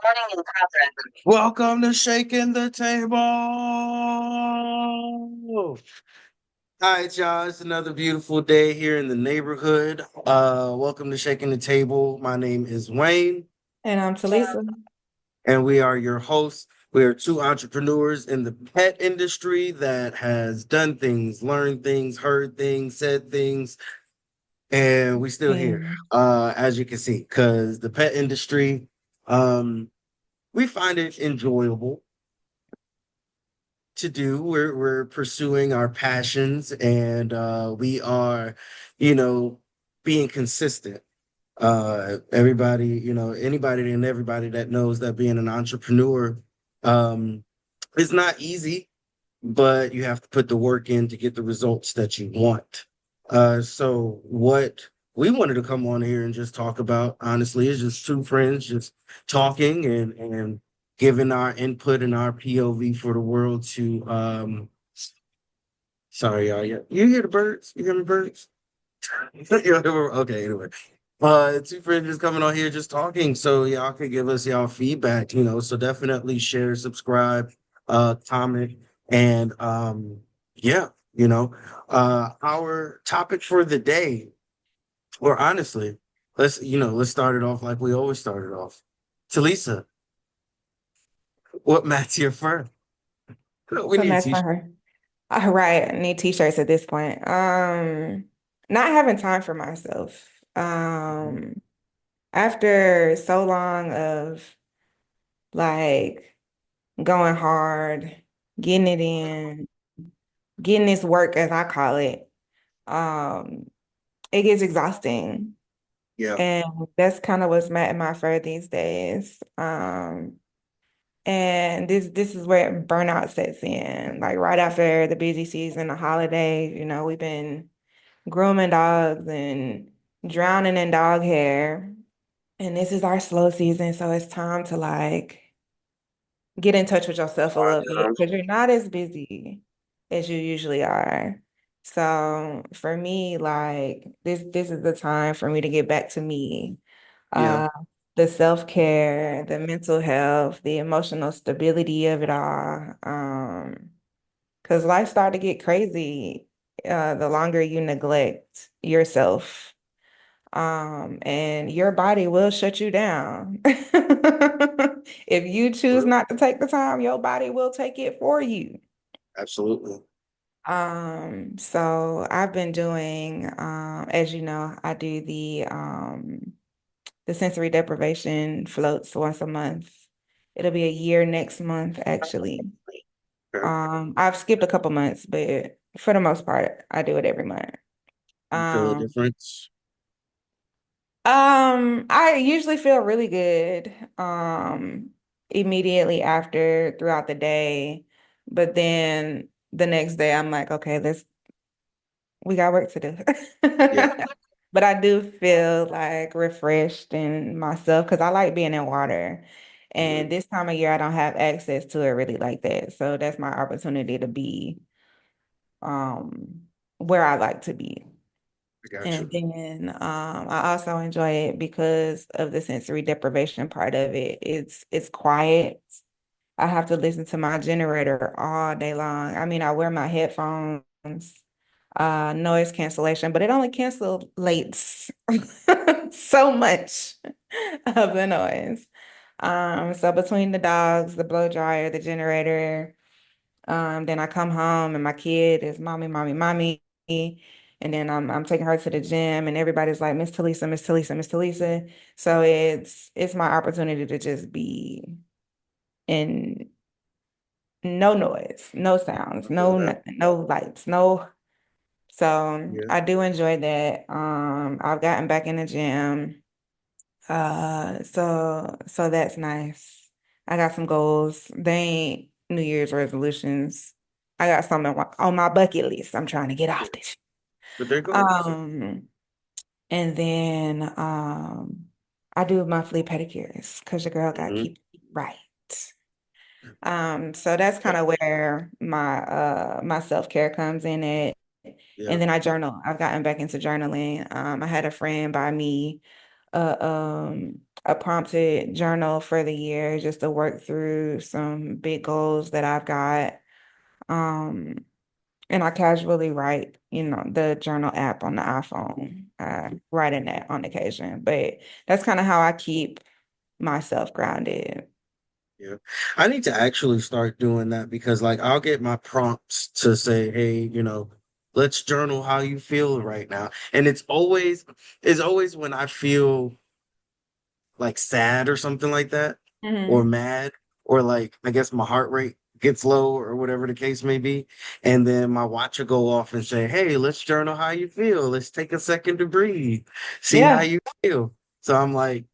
Morning in progress. Welcome to Shaking the Table. All right, y'all. It's another beautiful day here in the neighborhood. Welcome to Shaking the Table. My name is Wayne, And I'm TeLisa. and we are your hosts. We are two entrepreneurs in the pet industry that has done things, learned things, heard things, said things, and we still here. And As you can see, because the pet industry, um, we find it enjoyable to do. We're pursuing our passions, and we are, you know, being consistent. Everybody, anybody and everybody that knows that being an entrepreneur um is not easy, but you have to put the work in to get the results that you want. So what we wanted to come on here and just talk about, honestly, is just two friends just talking and giving our input and our POV for the world to sorry, y'all. Yeah. You hear the birds? You hear the birds? Okay, anyway. Two friends just coming on here just talking. So y'all can give us y'all feedback, So definitely share, subscribe, comment, and yeah, our topic for the day, or honestly, let's start it off like we always started off. TeLisa, what mats your fur? We what need a match for t-shirt. her? Right, I need t-shirts at this point. Not having time for myself. After so long of like going hard, getting it in, getting this work as I call it, um, it gets exhausting. Yeah, And that's kind of what's matting my fur these days. And this is where burnout sets in. Like right after the busy season, the holidays, we've been grooming dogs and drowning in dog hair. And this is our slow season, so it's time to like get in touch with yourself a little bit because you're not as busy as you usually are. So for me, like this is the time for me to get back to me. yeah, Uh, the self-care, the mental health, the emotional stability of it all. Because life started to get crazy the longer you neglect yourself. And your body will shut you down. If you choose not to take the time, your body will take it for you. absolutely. So I've been doing, as you know, I do the sensory deprivation floats once a month. It'll be a year next month, actually. Okay. I've skipped a couple months, but for the most part, I do it every month. You feel a Um, difference? I usually feel really good, immediately after throughout the day, but then the next day I'm like, okay, we got work to do. Yeah. But I do feel like refreshed in myself because I like being in water. Mhm. And this time of year I don't have access to it really like that. So that's my opportunity to be where I like to be. I got And you. then I also enjoy it because of the sensory deprivation part of it. It's quiet. I have to listen to my generator all day long. I mean, I wear my headphones, noise cancellation, but it only cancelates so much of the noise. So between the dogs, the blow dryer, the generator, then I come home and my kid is mommy, mommy, mommy. And then I'm taking her to the gym and everybody's like, Miss TeLisa, Miss TeLisa, Miss TeLisa. So it's my opportunity to just be in no noise, no sounds, I feel no that. nothing, no lights, no. So Yeah. I do enjoy that. I've gotten back in the gym. So that's nice. I got some goals. They ain't New Year's resolutions. I got something on my bucket list. I'm trying to get off this. But there goes. Um, and then I do monthly pedicures because your girl got Hmm. keep it right. So that's kind of where my self-care comes in at. Yeah. And then I journal. I've gotten back into journaling. I had a friend buy me a prompted journal for the year just to work through some big goals that I've got. Um, and I casually write, the journal app on the iPhone. I write in that on occasion, but that's kind of how I keep myself grounded. Yeah. I need to actually start doing that because like I'll get my prompts to say, hey, let's journal how you feel right now. And it's always when I feel like sad or something like that, or Hmm. mad, or like I guess my heart rate gets low or whatever the case may be. And then my watch will go off and say, hey, let's journal how you feel. Let's take a second to breathe, see how Yeah. you feel. So I'm like,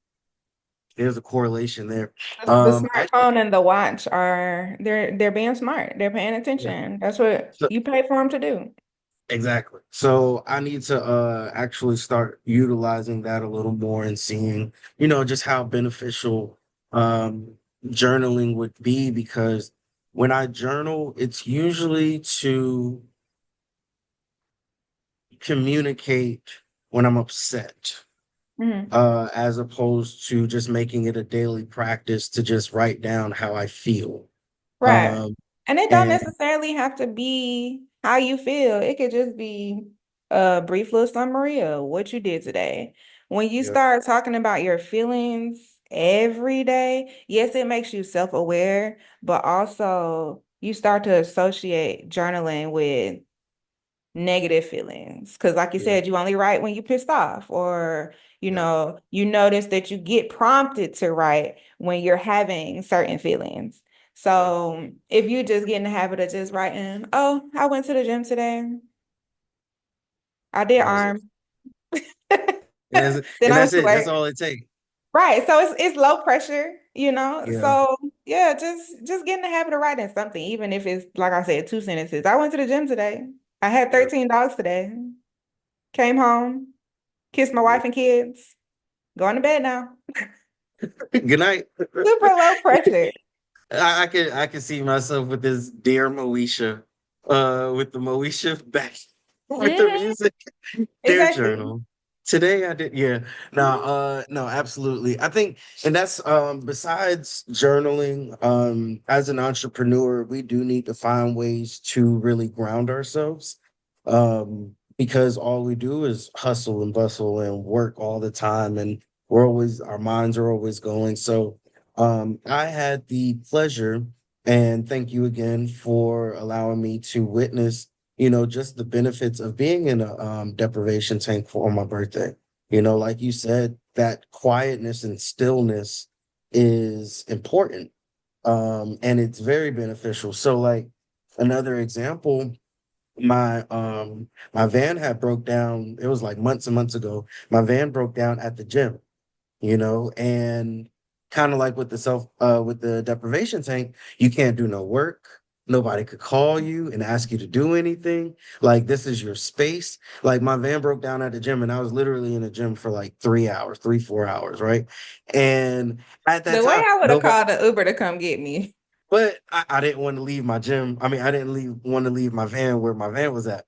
there's a correlation there. The Actually, smartphone and the watch they're being smart. They're paying yeah. attention. That's what So you pay for them to do. exactly. So I need to actually start utilizing that a little more and seeing, just how beneficial um journaling would be because when I journal, it's usually to communicate when I'm upset, Hmm. as opposed to just making it a daily practice to just write down how I feel. Right. Um And it don't and necessarily have to be how you feel. It could just be a brief little summary of what you did today. When you yeah, start talking about your feelings every day, yes, it makes you self-aware, but also you start to associate journaling with negative feelings. Because, like you yeah, said, you only write when you're pissed off, or yeah, you notice that you get prompted to write when you're having certain feelings. yeah. So, if you just get in the habit of just writing, oh, I went to the gym today, I did That was it. arms, then And I that's went to it. That's work. all it takes. Right. So it's low pressure, Yeah, So yeah, just get in the habit of writing something, even if it's like I said, two sentences. I went to the gym today. I had yeah. 13 dogs today. Came home. Kiss my Yeah. wife and kids. Going to bed now. Good night. Super low pressure. I can see myself with this dear Moesha, with the Moesha back with the Hmm. music. Dear Exactly. journal. Today I did, yeah. No, absolutely. I think, and that's besides journaling, as an entrepreneur, we do need to find ways to really ground ourselves. Because all we do is hustle and bustle and work all the time, and our minds are always going. So I had the pleasure, and thank you again for allowing me to witness, just the benefits of being in a deprivation tank for on my birthday. Like you said, that quietness and stillness is important. And it's very beneficial. So like another example, my van had broke down, it was like months and months ago. My van broke down at the gym, and kind of like with the deprivation tank, you can't do no work. Nobody could call you and ask you to do anything. Like this is your space. Like my van broke down at the gym and I was literally in the gym for like 3 hours, 4 hours, right? And at that The way time, I would have nobody, called the Uber to come get me. but I didn't want to leave my gym. I mean, I didn't want to leave my van where my van was at.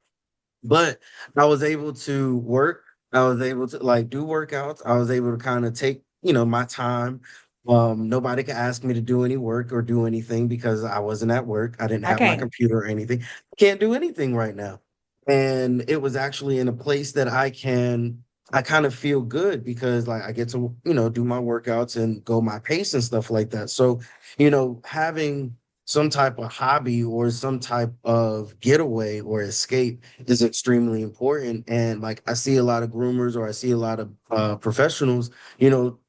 But I was able to work. I was able to like do workouts. I was able to kind of take, my time. Nobody could ask me to do any work or do anything because I wasn't at work. I didn't I have my can't. computer or anything. Can't do anything right now. And it was actually in a place that I kind of feel good because like I get to, do my workouts and go my pace and stuff like that. So, having some type of hobby or some type of getaway or escape is extremely important. And like I see a lot of groomers or I see a lot of professionals,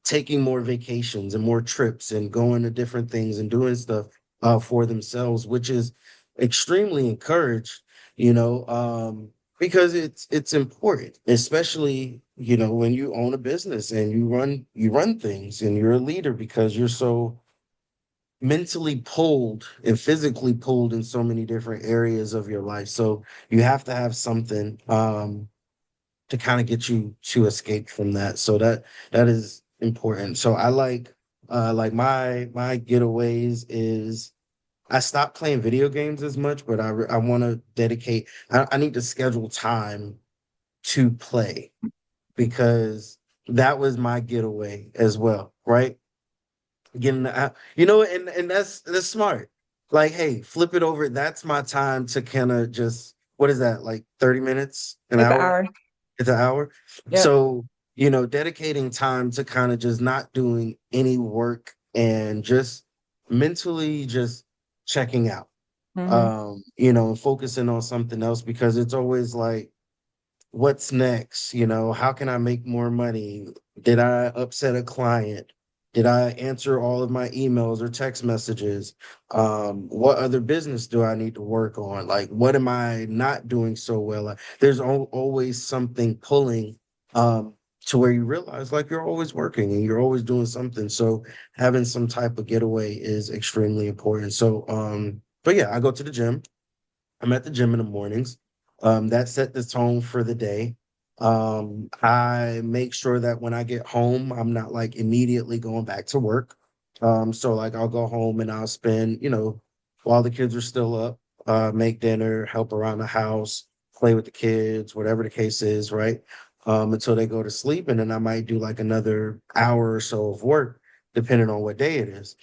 taking more vacations and more trips and going to different things and doing stuff for themselves, which is extremely encouraged, because it's important, especially, when you own a business and you run things and you're a leader because you're so mentally pulled and physically pulled in so many different areas of your life. So you have to have something to kind of get you to escape from that. So that is important. So I like my getaways is I stopped playing video games as much, but I want to I need to schedule time to play because that was my getaway as well, right? Getting out, and that's smart. Like, hey, flip it over. That's my time to kind of just, what is that, like 30 minutes, an It's an hour? hour. It's an hour. Yep. So, dedicating time to kind of just not doing any work and just mentally just checking out. Hmm. Focusing on something else, because it's always like, what's next? How can I make more money? Did I upset a client? Did I answer all of my emails or text messages? What other business do I need to work on? Like, what am I not doing so well at? There's always something pulling, to where you realize like you're always working and you're always doing something. So having some type of getaway is extremely important. So, but yeah, I go to the gym. I'm at the gym in the mornings. That set the tone for the day. I make sure that when I get home, I'm not like immediately going back to work. So like I'll go home and I'll spend, while the kids are still up, make dinner, help around the house, play with the kids, whatever the case is, right? Until they go to sleep. And then I might do like another hour or so of work, depending on what day it is.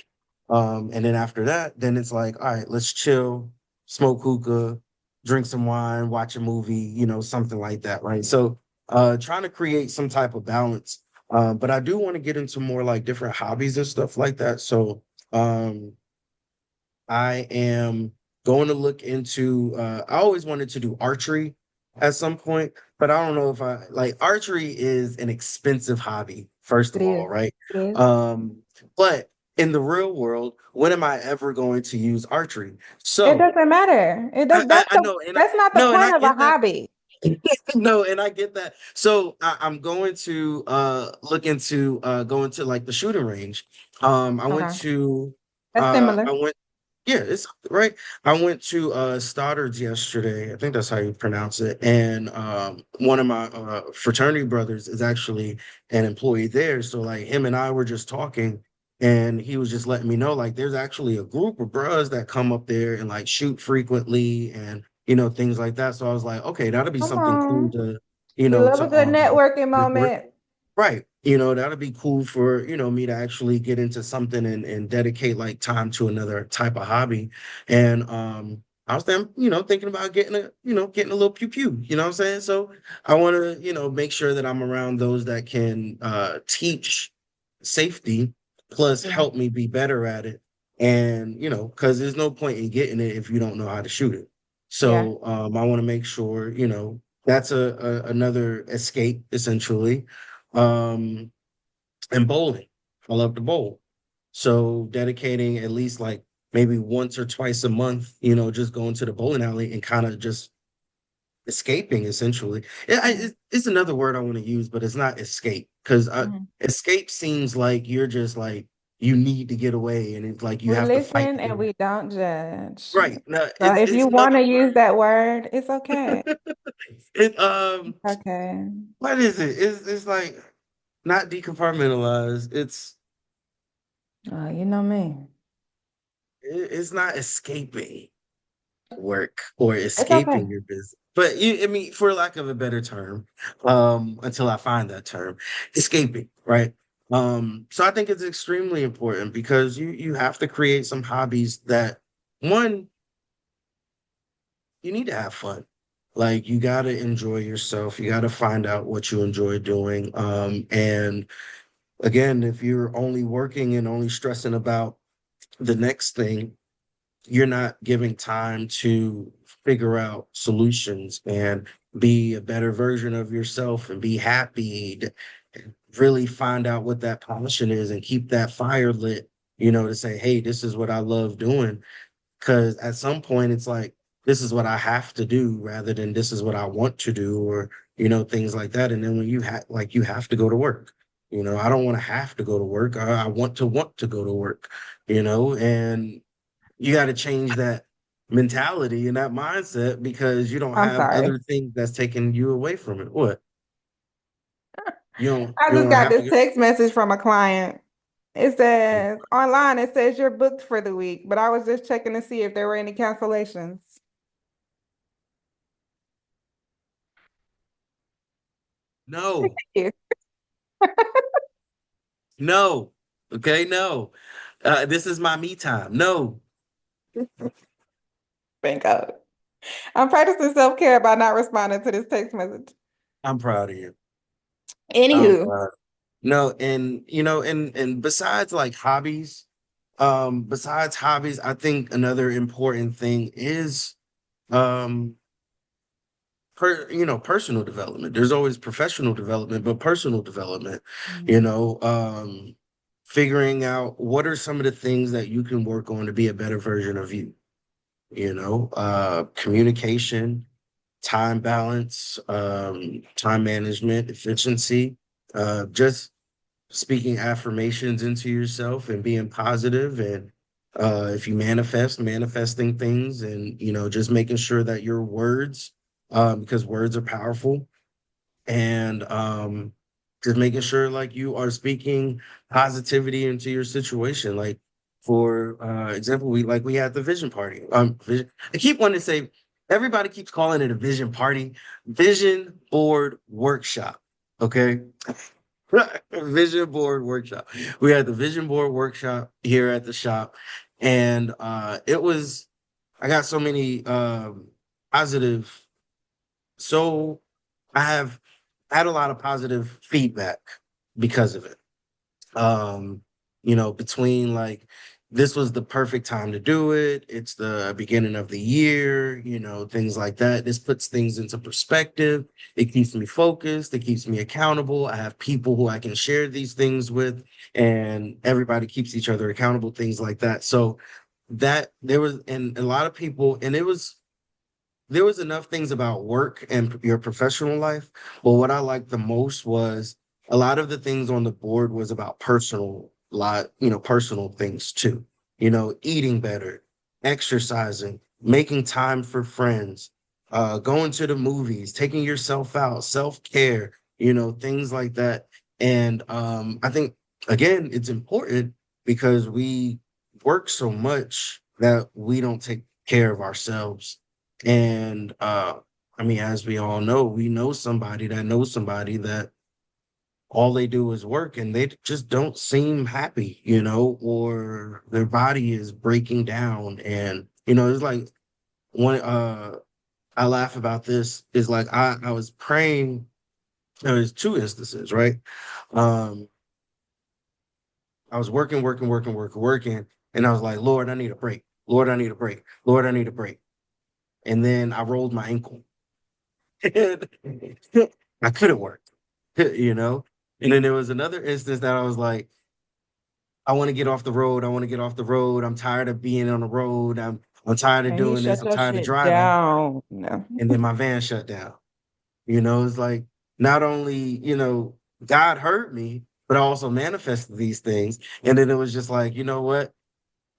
And then after that, then it's like, all right, let's chill, smoke hookah, drink some wine, watch a movie, something like that, right? So trying to create some type of balance. But I do want to get into more like different hobbies and stuff like that. So um I am going to look into I always wanted to do archery at some point, but I don't know if I like archery is an expensive hobby, first It of all, is. right? It is. But in the real world, when am I ever going to use archery? It So doesn't matter. It does. I know, That's not the no, and point I of a get that. hobby. No, and I get that. So I'm going to look into going to like the shooting range. I went Okay. to That's I similar. went yeah, it's right. I went to Stoddard's yesterday. I think that's how you pronounce it. And one of my fraternity brothers is actually an employee there. So like him and I were just talking, and he was just letting me know like there's actually a group of bros that come up there and like shoot frequently and things like that. So I was like, okay, that'll be Come something cool on. to We love to a good networking network. moment. Right. That'll be cool for, me to actually get into something and dedicate like time to another type of hobby. And I was then, thinking about getting a little pew pew, you know what I'm saying? So I want to, make sure that I'm around those that can teach safety plus Yeah. help me be better at it. And, because there's no point in getting it if you don't know how to shoot it. Yeah. So I want to make sure, that's another escape essentially, um, and bowling. I love to bowl. So dedicating at least like maybe once or twice a month, just going to the bowling alley and kind of just escaping essentially. Mhm. It's another word I want to use, but it's not escape because Mhm. escape seems like you're just like you need to get away and it's like you We have to fight listen to get and away. we don't judge. Right. No, So it's if it's you want another to use word. that word, it's okay. It Okay. what is it? It's like not decompartmentalized. You know me. It's not escaping work or It's okay. escaping your business. But I mean, for lack of a better term, until I find that term, escaping, right? So I think it's extremely important because you have to create some hobbies that one, you need to have fun. Like you gotta enjoy yourself. You gotta find out what you enjoy doing. And again, if you're only working and only stressing about the next thing, you're not giving time to figure out solutions and be a better version of yourself and be happy, really find out what that passion is and keep that fire lit, to say, hey, this is what I love doing. Because at some point, it's like, this is what I have to do rather than this is what I want to do, or, things like that. And then when you have to go to work. I don't want to have to go to work. I want to go to work, and you got to change that mentality and that mindset because you don't I'm have sorry. other things that's taking you away from it. What? I You just don't got have to this go. text message from a client. It says online, it says you're booked for the week, but I was just checking to see if there were any cancellations. No. Yeah. No. Okay, no. This is my me time. No. Thank God. I'm practicing self-care by not responding to this text message. I'm proud of you. I'm Anywho, proud. No, and and besides like hobbies, besides hobbies, I think another important thing is um personal development. There's always professional development, but personal development, you Mhm. know, figuring out what are some of the things that you can work on to be a better version of you, communication, time balance, time management, efficiency, just speaking affirmations into yourself and being positive, and if you manifesting things, and just making sure that your words, because words are powerful, and just making sure like you are speaking positivity into your situation. Like for example, we had the vision party. I keep wanting to say, everybody keeps calling it a vision party, vision board workshop. Okay. Vision board workshop. We had the vision board workshop here at the shop, and it was, I got so many positive, so I have had a lot of positive feedback because of it. Um, between like, this was the perfect time to do it. It's the beginning of the year, things like that. This puts things into perspective. It keeps me focused. It keeps me accountable. I have people who I can share these things with, and everybody keeps each other accountable, things like that. So that there was, and a lot of people, and there was enough things about work and your professional life, but what I liked the most was a lot of the things on the board was about personal things too. Eating better, exercising, making time for friends, going to the movies, taking yourself out, self-care, things like that. And I think again, it's important because we work so much that we don't take care of ourselves. And I mean, as we all know, we know somebody that knows somebody that all they do is work, and they just don't seem happy, or their body is breaking down. And it's like, one I laugh about this is like, I was praying. There's two instances, right? Um, I was working, and I was like, Lord, I need a break. Lord, I need a break. Lord, I need a break. And then I rolled my ankle. And I couldn't work, you know? And then there was another instance that I was like, I want to get off the road. I want to get off the road. I'm tired of being on the road. I'm tired of and you doing this. shut I'm your tired of shit driving. down. No. And then my van shut down. It's like, not only, God heard me, but I also manifested these things. And then it was just like, you know what?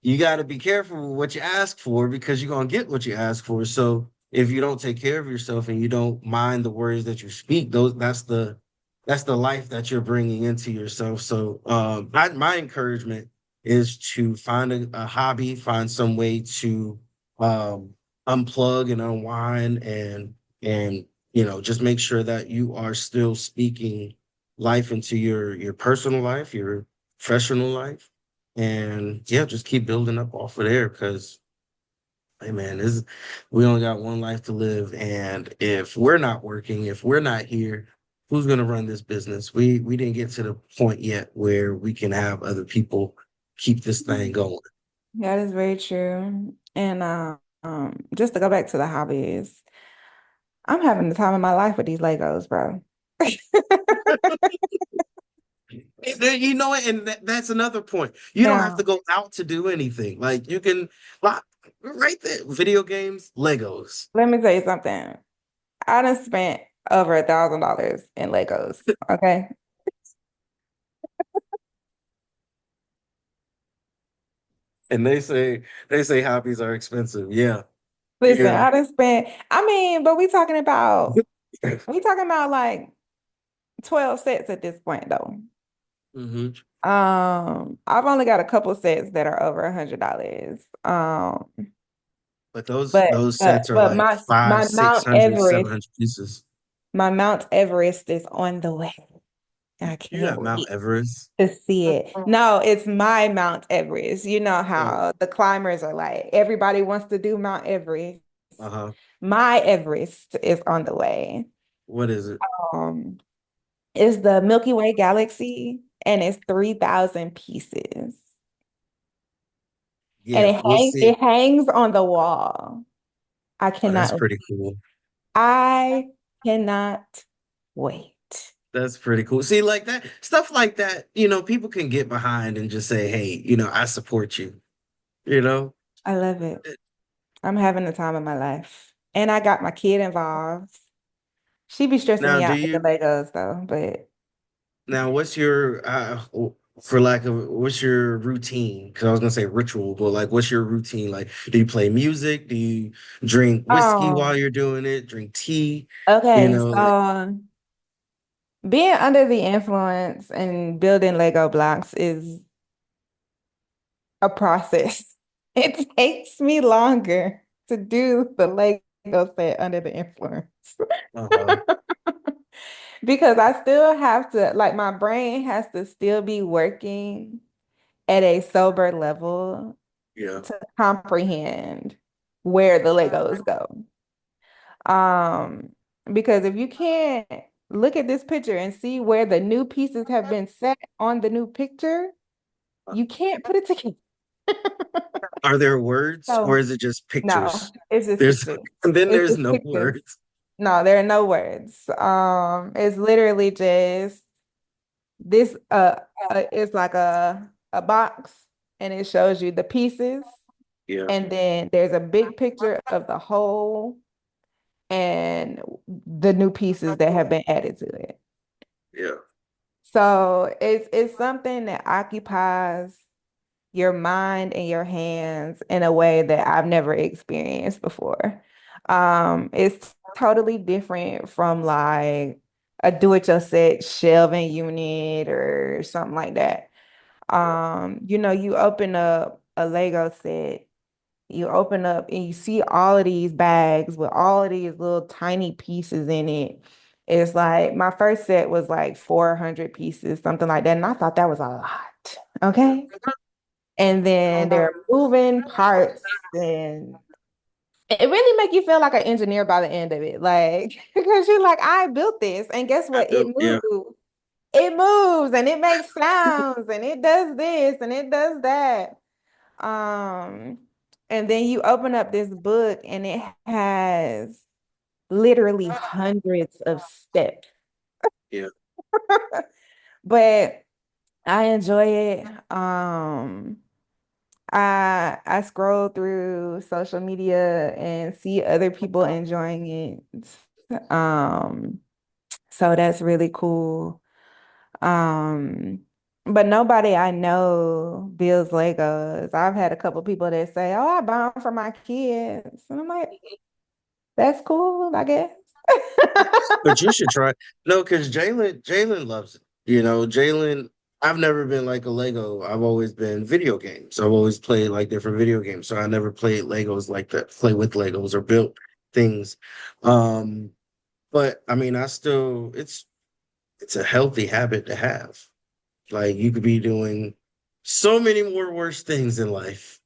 You got to be careful with what you ask for, because you're going to get what you ask for. So if you don't take care of yourself and you don't mind the words that you speak, that's the life that you're bringing into yourself. So my encouragement is to find a hobby, find some way to um, unplug and unwind, and just make sure that you are still speaking life into your personal life, your professional life, and yeah, just keep building up off of there, because hey man, we only got one life to live. And if we're not working, if we're not here, who's gonna run this business? We didn't get to the point yet where we can have other people keep this thing going. That is very true. And just to go back to the hobbies, I'm having the time of my life with these Legos, bro. And that's another point. You don't have to Now, go out to do anything. Like, you can, like, right there, video games, Legos. let me tell you something. I done spent over $1,000 in Legos. Okay. And they say hobbies are expensive. Yeah. Listen, Yeah. I done spent, I mean, but we talking about like 12 sets at this point though. Hmm. I've only got a couple sets that are over $100. But those But those but sets are but like my five, my six Mount hundred, seven Everest, hundred pieces. my Mount Everest is on the way. I You can't have Mount wait Everest. to see it. No, it's my Mount Everest. You know Oh, how the climbers are like, everybody wants to do Mount Everest. uh-huh. My Everest is on the way. What is it? Um, it's the Milky Way galaxy and it's 3,000 pieces. And Yeah, we'll see. it hangs on the wall. I Oh, that's cannot pretty cool. I cannot wait. That's pretty cool. See, like that stuff like that, people can get behind and just say, hey, I support you, you know? I love it. I'm having the time of my life. And I got my kid involved. She be stressing Now, me do out with the you Legos though, but what's your for lack of what's your routine? Because I was gonna say ritual, but like what's your routine? Like, do you play music? Do you drink whiskey while um you're doing it? Drink tea? okay, Like, so being under the influence and building Lego blocks is a process. It takes me longer to do the Lego set under the influence. uh-huh. Because I still have to, like, my brain has to still be working at a sober level Yeah. to comprehend where the Legos go. Um, because if you can't look at this picture and see where the new pieces have been set on the new picture, you can't put it together. Are there words or So, is it just no, pictures? it's just There's pictures. and then It's there's just no pictures. words. No, there are no words. It's literally just this it's like a box and it shows you the pieces Yeah, and then there's a big picture of the whole and the new pieces that have been added to it. yeah, So it's something that occupies your mind and your hands in a way that I've never experienced before. It's totally different from like a do-it-yourself shelving unit or something like that. yeah, You open up a Lego set, you open up and you see all of these bags with all of these little tiny pieces in it. It's like my first set was like 400 pieces, something like that. And I thought that was a lot. Okay. And then there are moving parts and it really make you feel like an engineer by the end of it. Like, because you're like, I built this. And guess I what? It do. Yeah, moves. It moves and it makes sounds and it does this and it does that. Um, and then you open up this book and it has literally hundreds of steps. yeah, But I enjoy it. I scroll through social media and see other people enjoying it. So that's really cool. Um, but nobody I know builds Legos. I've had a couple people that say, "Oh, I buy them for my kids," and I'm like, "That's cool, I guess." but you should try. No, because Jalen loves it. Jalen. I've never been like a Lego. I've always been video games. I've always played like different video games. So I never played Legos like that. Play with Legos or built things. Um, but I mean, it's a healthy habit to have. Like you could be doing so many more worse things in life.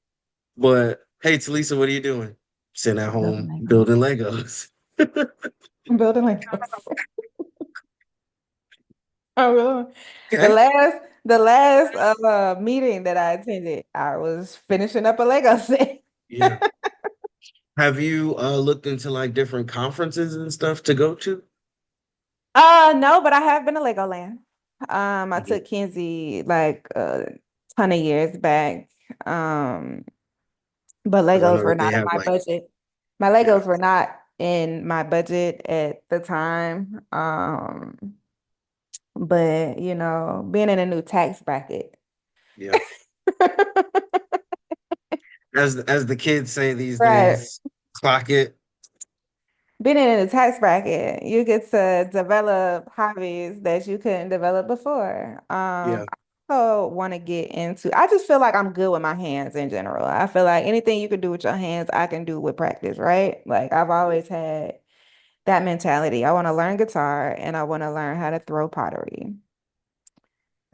But hey, Talisa, what are you doing? Sitting at Building home building Legos. Legos. Building Legos. I will. The Okay. last the last meeting that I attended, I was finishing up a Lego set. Yeah. Have you looked into like different conferences and stuff to go to? No, but I have been to Legoland. I Mhm. took Kenzie like a ton of years back. Um, but Because I Legos know were that they not in have my like, budget. My yeah, Legos were not in my budget at the time. But being in a new tax bracket. yeah. As the kids say these Right. days, clock it. Being in a tax bracket, you get to develop hobbies that you couldn't develop before. Yeah, I also want to get into, I just feel like I'm good with my hands in general. I feel like anything you can do with your hands, I can do with practice, right? Like I've always had that mentality. I want to learn guitar and I want to learn how to throw pottery.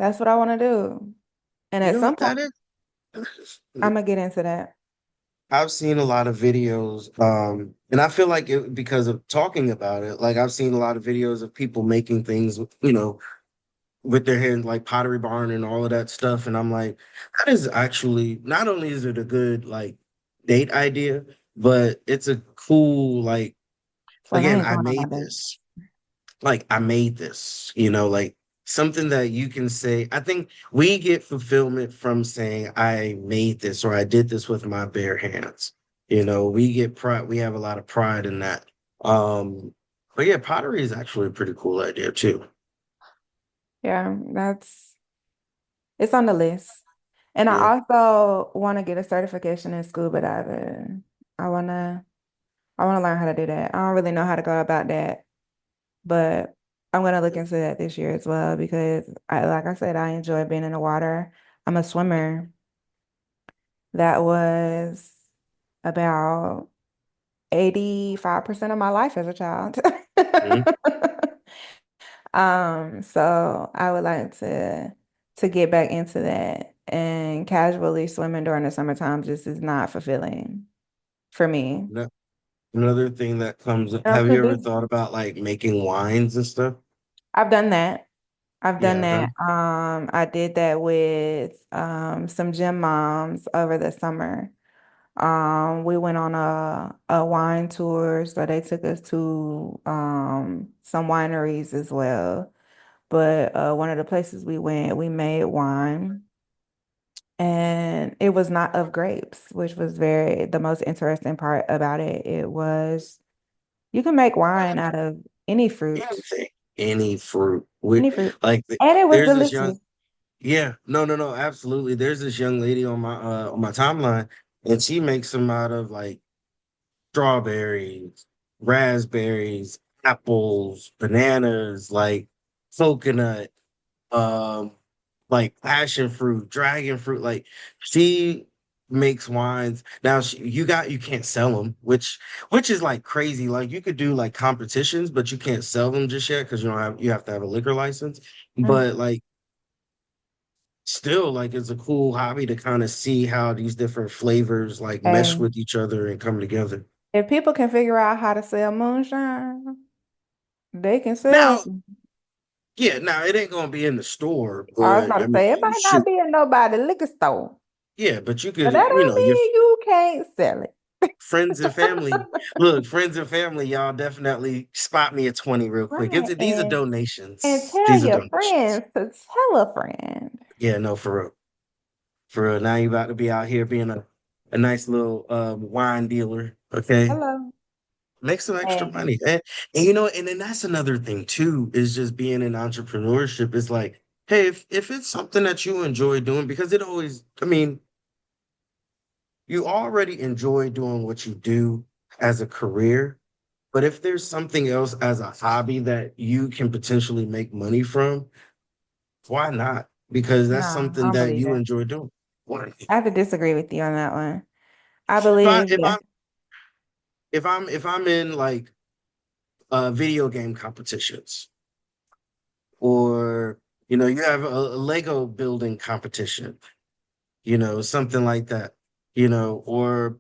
That's what I want to do. And You at know some what point, that is? I'm gonna get into that. I've seen a lot of videos, and I feel like it because of talking about it. Like I've seen a lot of videos of people making things, with their hands, like Pottery Barn and all of that stuff. And I'm like, that is actually not only is it a good like date idea, but it's a cool like Look, I again, ain't I going on no made date. this. Like I made this, like something that you can say. I think we get fulfillment from saying I made this or I did this with my bare hands. We get pride, we have a lot of pride in that. But yeah, pottery is actually a pretty cool idea too. Yeah, it's on the list. And Yeah. I also want to get a certification in scuba diving. I wanna I wanna learn how to do that. I don't really know how to go about that, but I'm gonna look into that this year as well because like I said, I enjoy being in the water. I'm a swimmer. That was about 85% of my life as a child. Mhm. So I would like to get back into that. And casually swimming during the summertime just is not fulfilling for me. No- Another thing that comes, I'm have too you ever busy. thought about like making wines and stuff? I've done that. I've done Yeah, that. that, I did that with some gym moms over the summer. We went on a wine tour, so they took us to some wineries as well. But one of the places we went, we made wine, and it was not of grapes, which was the most interesting part about it. It was you can make wine out of any fruit, anything, any fruit. We any fruit, like and it was there's this young. delicious. Yeah, no, no, no, absolutely. There's this young lady on my timeline, and she makes them out of like strawberries, raspberries, apples, bananas, like coconut, um, like passion fruit, dragon fruit. Like she makes wines. Now you can't sell them, which is like crazy. Like you could do like competitions, but you can't sell them just yet because you have to have a liquor license. Mm. But like still like it's a cool hobby to kind of see how these different flavors like mesh Hey, with each other and come together. if people can figure out how to sell moonshine, they can sell Now, some. yeah, now it ain't gonna be in the store, I was but about I to mean, say it might shoot, not be in nobody liquor store, yeah, but you but could, that don't your mean you can't sell it. friends and family. Look, friends and family, y'all definitely spot me at 20 real quick. Right. These are And donations. tell These are your donations. friends to tell a friend. Yeah, no, for real. For real. Now you about to be out here being a nice little wine dealer. Okay. Hello. Make some extra Hey. money. And and then that's another thing too, is just being in entrepreneurship is like, hey, if it's something that you enjoy doing, because it always, I mean, you already enjoy doing what you do as a career, but if there's something else as a hobby that you can potentially make money from, why not? Because No, that's I something don't that believe you that. enjoy doing. Why? I have to disagree with you on that one. I If I believe if that. I'm if I'm in like video game competitions, or you have a Lego building competition, something like that, or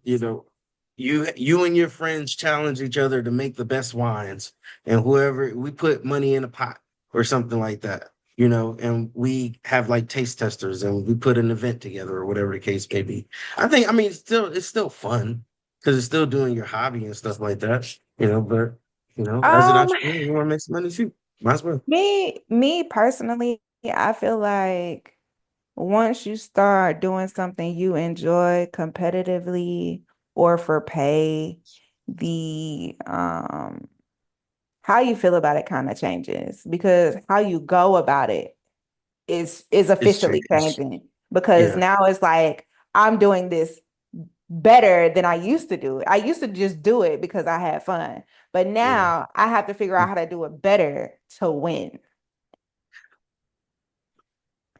you and your friends challenge each other to make the best wines, and whoever we put money in a pot or something like that, and we have like taste testers and we put an event together or whatever the case may be. I mean, it's still fun because it's still doing your hobby and stuff like that, but as an Um, entrepreneur, you want to make some money too. Might as well. me personally, I feel like once you start doing something you enjoy competitively or for pay, the how you feel about it kind of changes because how you go about it is It's officially changed. changing because Yeah. now it's like I'm doing this better than I used to do it. I used to just do it because I had fun, but Yeah. now I have to figure out how to do it better to win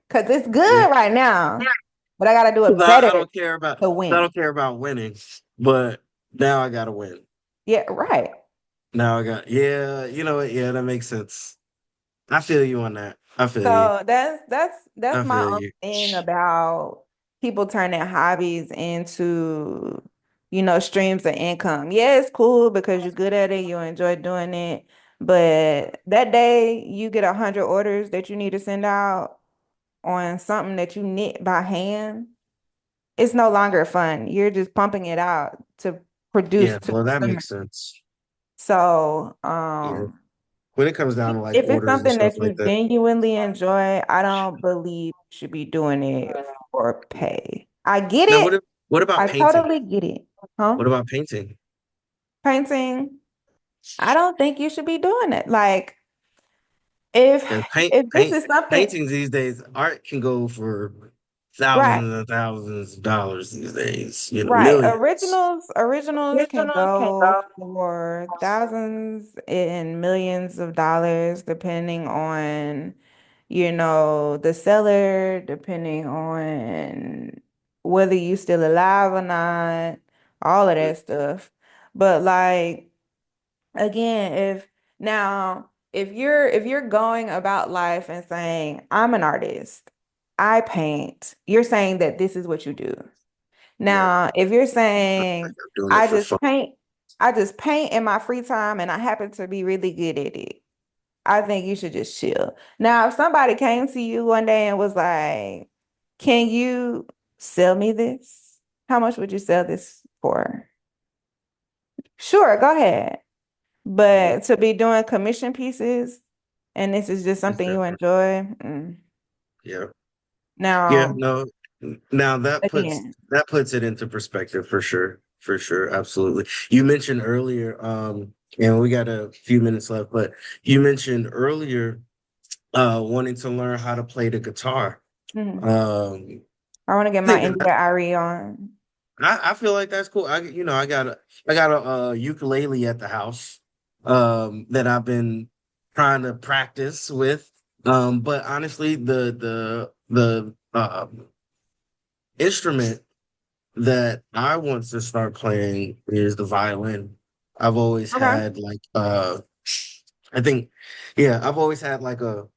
because it's Yeah. good right now, but I got to do 'Cause it I better don't care about to I win. don't care about winning, but now I gotta win. Yeah, right. Now I got, yeah, you know what? Yeah, that makes sense. I feel you on that. I feel you. So that's I my feel own you. thing about people turning hobbies into, streams of income. Yeah, it's cool because you're good at it, you enjoy doing it. But that day you get 100 orders that you need to send out on something that you knit by hand, it's no longer fun. You're just pumping it out to produce Yeah, to well, that consumer. makes sense. So, Yeah. When it comes down to like if it's orders and something stuff that like you that. genuinely enjoy, I don't believe you should be doing it for pay. I get Now, it. what about I painting? totally get it. Huh? What about painting? Painting. I don't think you should be doing it. Like if Because if this is something, paintings these days, art can go for right, thousands and thousands of dollars these days. You know, right. millions. Originals can go for thousands and millions of dollars, depending on, the seller, depending on whether you still alive or not, all of that stuff. But like again, if you're going about life and saying, I'm an artist, I paint, you're saying that this is what you do. Yeah, Now, if you're like saying, I'm doing it I for just fun. paint, I just paint in my free time and I happen to be really good at it, I think you should just chill. Now, if somebody came to you one day and was like, can you sell me this? How much would you sell this for? Sure, go ahead. Mhm. But to be doing commission pieces and this is just It's something you different. enjoy. Yeah. Yeah, Now, no. Now again, that puts it into perspective for sure. For sure, absolutely. You mentioned earlier, and we got a few minutes left, but you mentioned earlier wanting to learn how to play the guitar. mhm, Um, I want to get I my think India Ari on. I feel like that's cool. I got a ukulele at the house that I've been trying to practice with. But honestly, the instrument that I want to start playing is the violin. I've always Okay. had like I think yeah, I've always had like a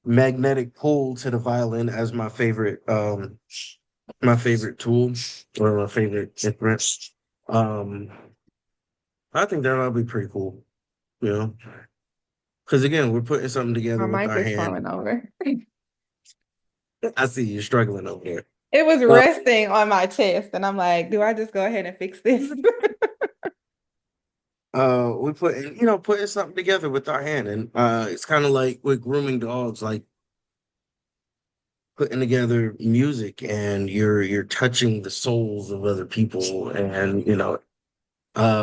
magnetic pull to the violin as my favorite tool or my favorite instrument. Um I think that'll be pretty cool, you know. Because again, we're putting something My together with mic our is hand. falling over. I see you struggling over there. It was Uh, resting on my chest, and I'm like, do I just go ahead and fix this? we putting something together with our hand, and it's kind of like with grooming dogs, like putting together music, and you're touching the souls of other people, and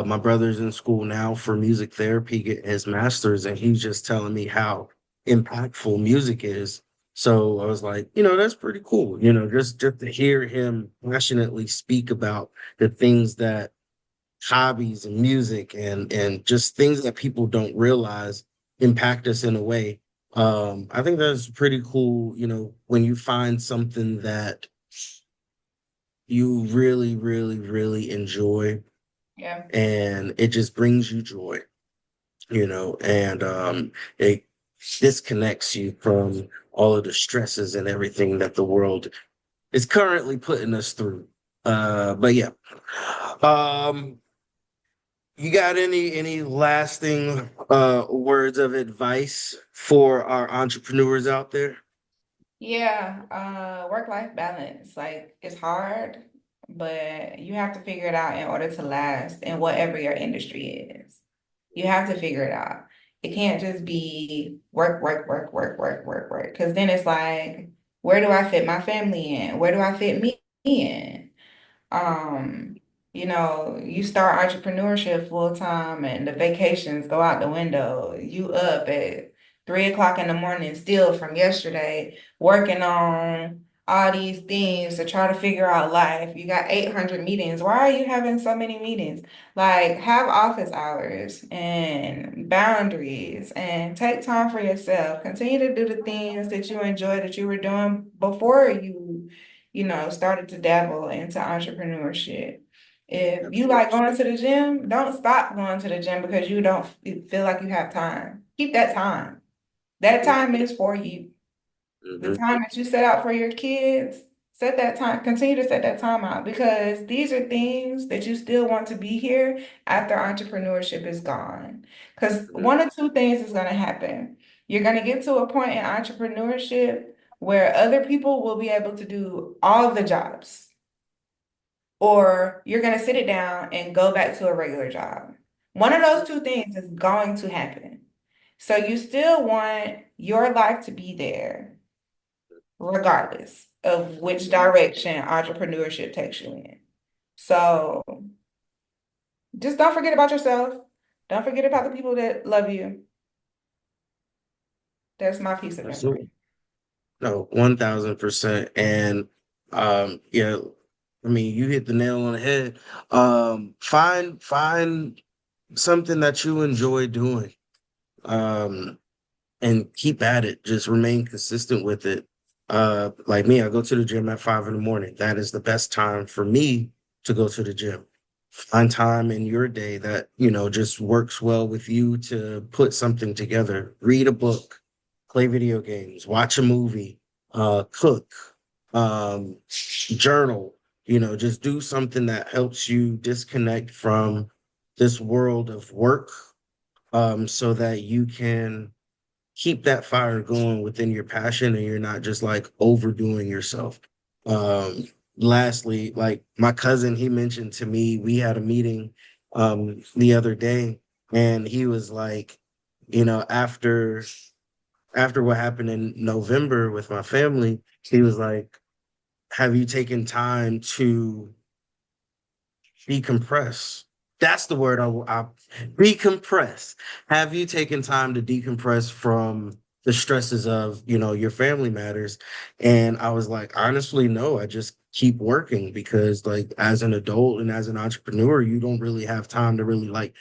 my brother's in school now for music therapy, get his master's, and he's just telling me how impactful music is. So I was like, that's pretty cool, just to hear him passionately speak about the things that hobbies and music and just things that people don't realize impact us in a way. I think that's pretty cool, when you find something that you really, really, really enjoy Yeah. and it just brings you joy, and it disconnects you from all of the stresses and everything that the world is currently putting us through. But yeah. Um, you got any lasting words of advice for our entrepreneurs out there? Yeah, work-life balance. Like it's hard, but you have to figure it out in order to last in whatever your industry is. You have to figure it out. It can't just be work, work, work, work, work, work, work. Because then it's like, where do I fit my family in? Where do I fit me in? Um, you start entrepreneurship full time and the vacations go out the window. You up at 3 o'clock in the morning still from yesterday, working on all these things to try to figure out life. You got 800 meetings. Why are you having so many meetings? Like, have office hours and boundaries and take time for yourself. Continue to do the things that you enjoy that you were doing before you started to dabble into entrepreneurship. If you like Absolutely. going to the gym, don't stop going to the gym because you don't feel like you have time. Keep that time. That Yeah. time is for you. The Mhm. time that you set out for your kids, set that time, continue to set that time out because these are things that you still want to be here after entrepreneurship is gone. Because Mhm. one of two things is going to happen. You're going to get to a point in entrepreneurship where other people will be able to do all of the jobs, or you're going to sit it down and go back to a regular job. One of those two things is going to happen. So you still want your life to be there regardless of which direction entrepreneurship takes you in. So just don't forget about yourself. Don't forget about the people that love you. That's my piece of advice. Absolutely. No, 1000%. And yeah, I mean, you hit the nail on the head. Find something that you enjoy doing. Um, and keep at it. Just remain consistent with it. Like me, I go to the gym at 5 in the morning. That is the best time for me to go to the gym. Find time in your day that, just works well with you to put something together. Read a book, play video games, watch a movie, cook, journal, just do something that helps you disconnect from this world of work, so that you can keep that fire going within your passion and you're not just like overdoing yourself. Um, Lastly, like my cousin, he mentioned to me, we had a meeting the other day, and he was like, after what happened in November with my family, he was like, have you taken time to decompress? That's the word I decompress. Have you taken time to decompress from the stresses of, your family matters? And I was like, honestly, no, I just keep working because like as an adult and as an entrepreneur, you don't really have time to really like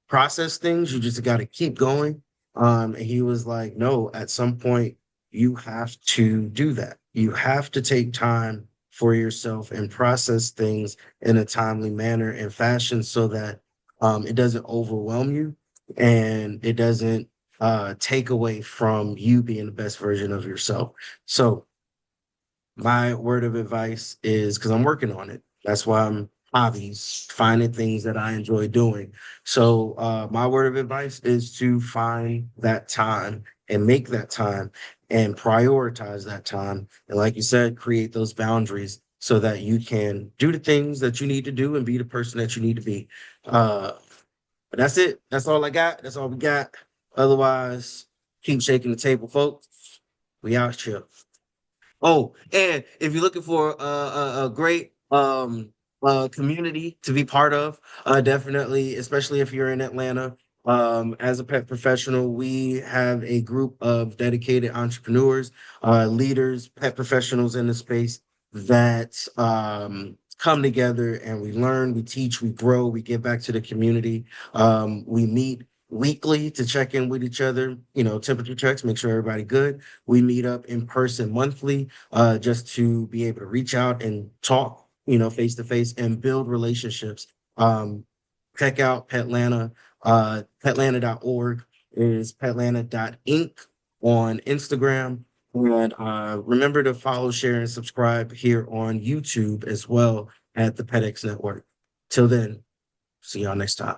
process things. You just got to keep going. And he was like, no, at some point, you have to do that. You have to take time for yourself and process things in a timely manner and fashion so that it doesn't overwhelm you and it doesn't take away from you being the best version of yourself. So, my word of advice is because I'm working on it. That's why I'm hobbies, finding things that I enjoy doing. So my word of advice is to find that time and make that time and prioritize that time. And like you said, create those boundaries so that you can do the things that you need to do and be the person that you need to be. But that's it. That's all I got. That's all we got. Otherwise, keep shaking the table, folks. We out here. Oh, and if you're looking for a great community to be part of, definitely, especially if you're in Atlanta, as a pet professional, we have a group of dedicated entrepreneurs, leaders, pet professionals in the space that come together and we learn, we teach, we grow, we give back to the community. We meet weekly to check in with each other, temperature checks, make sure everybody good. We meet up in person monthly, just to be able to reach out and talk, face to face and build relationships. Um, Check out Petlanta, petlanta.org is petlanta.inc on Instagram. And remember to follow, share, and subscribe here on YouTube as well at the PetX Network. Till then, see y'all next time.